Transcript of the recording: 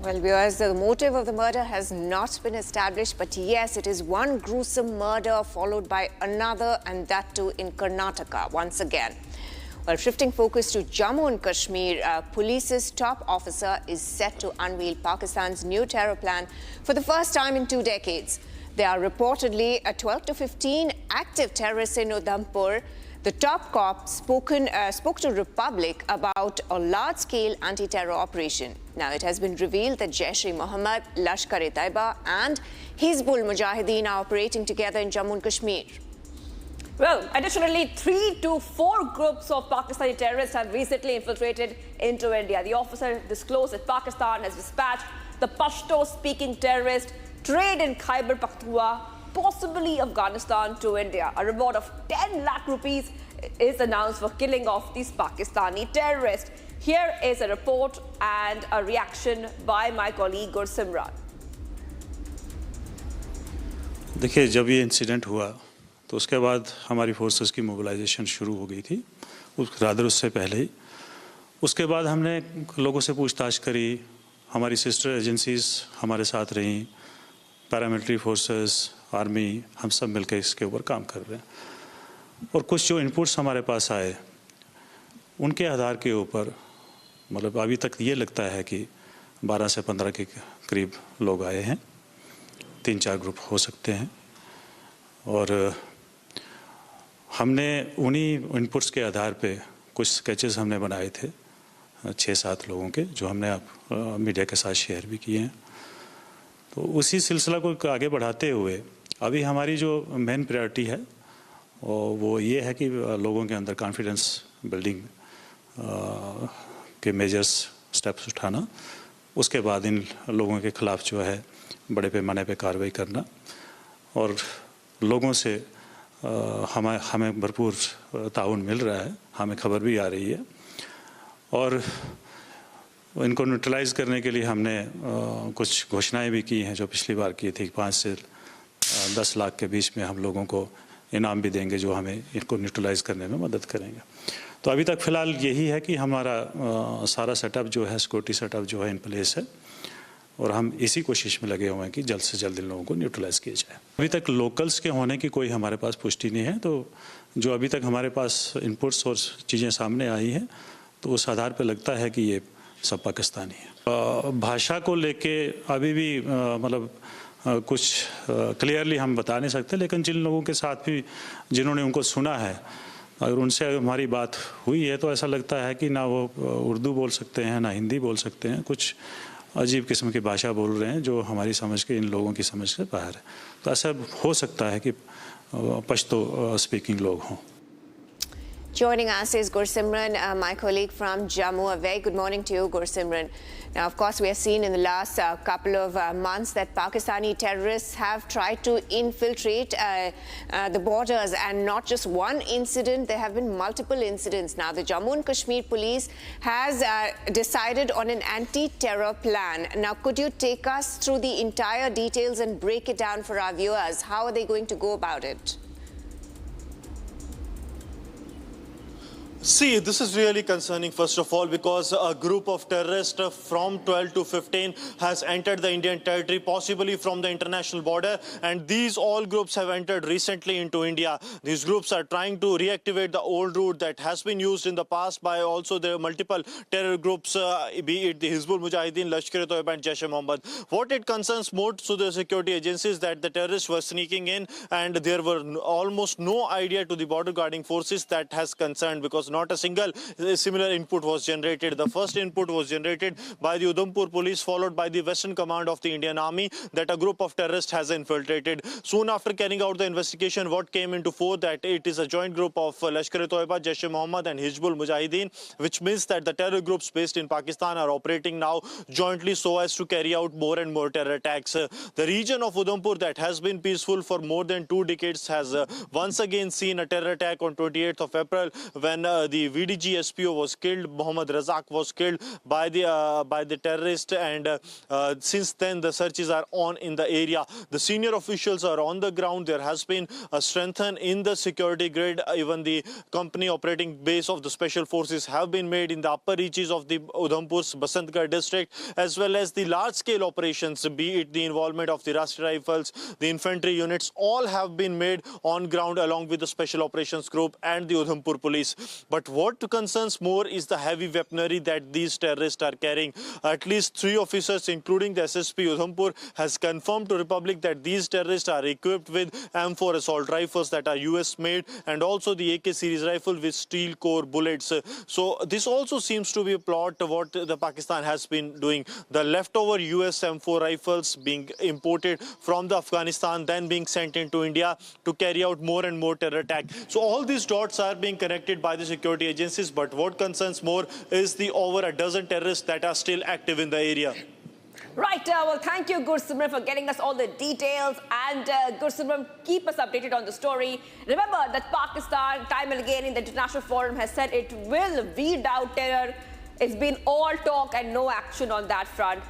Well, viewers, the motive of the murder has not been established, but yes, it is one gruesome murder followed by another, and that too in Karnataka once again. Well, shifting focus to Jammu and Kashmir, police's top officer is set to unveil Pakistan's new terror plan for the first time in 2 decades. There are reportedly 12 to 15 active terrorists in Udhampur. The top cop spoke to Republic about a large-scale anti-terror operation. Now, it has been revealed that Jaish-e-Mohammed, Lashkar-e-Taiba and Hizbul Mujahideen are operating together in Jammu and Kashmir. Well, additionally, 3 to 4 groups of Pakistani terrorists have recently infiltrated into India. The officer disclosed that Pakistan has dispatched the Pashto-speaking terrorist trade in Khyber Pakhtunkhwa, possibly Afghanistan, to India. A reward of 10 lakh rupees is announced for killing off these Pakistani terrorists. Here is a report and a reaction by my colleague Gursimran. देखिए, जब ये incident हुआ तो उसके बाद हमारी forces की mobilisation शुरू हो गई थी, उससे पहले ही। उसके बाद हमने लोगों से पूछताछ करी, हमारी सिस्टर एजेंसीज हमारे साथ रहीं, पैरामिलिट्री फोर्सेस, आर्मी, हम सब मिलकर इसके ऊपर काम कर रहे हैं। और कुछ जो इनपुट्स हमारे पास आए उनके आधार के ऊपर मतलब अभी तक ये लगता है कि 12 से 15 के करीब लोग आए हैं, 3-4 ग्रुप हो सकते हैं। और हमने उन्हीं इनपुट्स के आधार पे कुछ स्केचेस हमने बनाए थे 6-7 लोगों के, जो हमने आप मीडिया के साथ शेयर भी किए हैं। तो उसी सिलसिला को आगे बढ़ाते हुए अभी हमारी जो मेन प्रायोरिटी है वो ये है कि लोगों के अंदर कॉन्फिडेंस बिल्डिंग के मेजर्स स्टेप्स उठाना, उसके बाद इन लोगों के ख़िलाफ़ जो है बड़े पैमाने पे कार्रवाई करना। और लोगों से हमें भरपूर ताउन मिल रहा है, हमें खबर भी आ रही है। और इनको न्यूट्रलाइज करने के लिए हमने कुछ घोषणाएं भी की हैं जो पिछली बार की थी। 5 से 10 लाख के बीच में हम लोगों को इनाम भी देंगे जो हमें इनको न्यूट्रलाइज करने में मदद करेंगे। तो अभी तक फ़िलहाल यही है कि हमारा सारा सेटअप जो है, सिक्योरिटी सेटअप जो है इन प्लेस है, और हम इसी कोशिश में लगे हुए हैं कि जल्द से जल्द इन लोगों को न्यूट्रलाइज किया जाए। अभी तक लोकल्स के होने की कोई हमारे पास पुष्टि नहीं है, तो जो अभी तक हमारे पास इनपुट्स और चीज़ें सामने आई हैं तो उस आधार पर लगता है कि ये सब पाकिस्तानी है। भाषा को लेके अभी भी मतलब कुछ क्लियरली हम बता नहीं सकते, लेकिन जिन लोगों के साथ भी जिन्होंने उनको सुना है, अगर उनसे हमारी बात हुई है तो ऐसा लगता है कि ना वो उर्दू बोल सकते हैं ना हिंदी बोल सकते हैं, कुछ अजीब किस्म की भाषा बोल रहे हैं जो हमारी समझ के, इन लोगों की समझ से बाहर है। तो ऐसा हो सकता है कि पश्तो स्पीकिंग लोग हों। Joining us is Gursimran, my colleague from Jammu. A very good morning to you, Gursimran. Now, of course, we have seen in the last couple of months that Pakistani terrorists have tried to infiltrate the borders, and not just one incident, there have been multiple incidents. Now, the Jammu and Kashmir police has decided on an anti-terror plan. Now, could you take us through the entire details and break it down for our viewers? How are they going to go about it? See, this is really concerning, first of all, because a group of terrorists from 12 to 15 has entered the Indian territory, possibly from the international border, and these all groups have entered recently into India. These groups are trying to reactivate the old route that has been used in the past by also the multiple terror groups, be it the Hizbul Mujahideen, Lashkar-e-Taiba and Jaish-e-Mohammed. What it concerns more to the security agencies that the terrorists were sneaking in, and there were almost no idea to the border guarding forces that has concerned, because not a single similar input was generated. The first input was generated by the Udhampur police, followed by the Western Command of the Indian Army, that a group of terrorists has infiltrated. Soon after carrying out the investigation, what came into fore that it is a joint group of Lashkar-e-Taiba, Jaish-e-Mohammed and Hizbul Mujahideen, which means that the terror groups based in Pakistan are operating now jointly so as to carry out more and more terror attacks. The region of Udhampur that has been peaceful for more than 2 decades has once again seen a terror attack on 28th of April when the VDG SPO was killed, Mohammad Razak was killed by the terrorist, and since then the searches are on in the area. The senior officials are on the ground. There has been a strengthen in the security grid. Even the company operating base of the special forces have been made in the upper reaches of the Udhampur's Basantgarh district, as well as the large-scale operations, be it the involvement of the Rashtriya Rifles, the infantry units, all have been made on ground along with the Special Operations Group and the Udhampur police. But what concerns more is the heavy weaponry that these terrorists are carrying. At least 3 officers, including the SSP Udhampur, has confirmed to Republic that these terrorists are equipped with M4 assault rifles that are US made, and also the AK series rifle with steel core bullets. So this also seems to be a plot of what the Pakistan has been doing. The leftover US M4 rifles being imported from the Afghanistan, then being sent into India to carry out more and more terror attacks. So all these dots are being connected by the security agencies, but what concerns more is the over a dozen terrorists that are still active in the area. Right, well, thank you, Gursimran, for getting us all the details. And Gursimran, keep us updated on the story. Remember that Pakistan, time and again in the international forum, has said it will weed out terror. It's been all talk and no action on that front.